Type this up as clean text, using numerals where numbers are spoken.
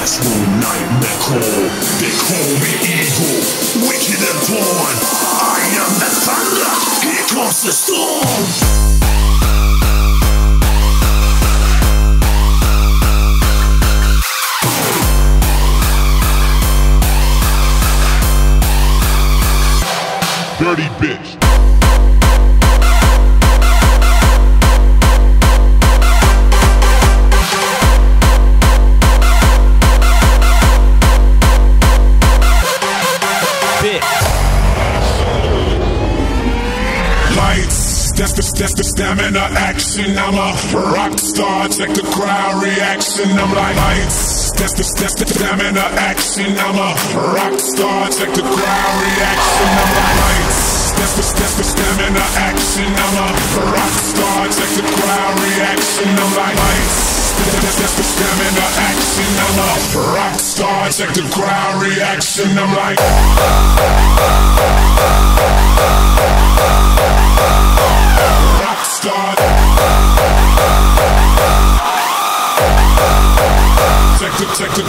Astral nightmare call. They call me evil, wicked and born. I am the thunder, here comes the storm. Dirty bitch. That's the stamina action. I'm a rock star, check the crowd reaction. I'm like lights. That's the stamina action. I'm a rock star, check the crowd reaction. I'm like lights. That's the stamina action. I'm a rock star, check the crowd reaction. I'm like lights. That's the stamina action. I'm a rock star, check the crowd reaction. I'm like rockstar. Check the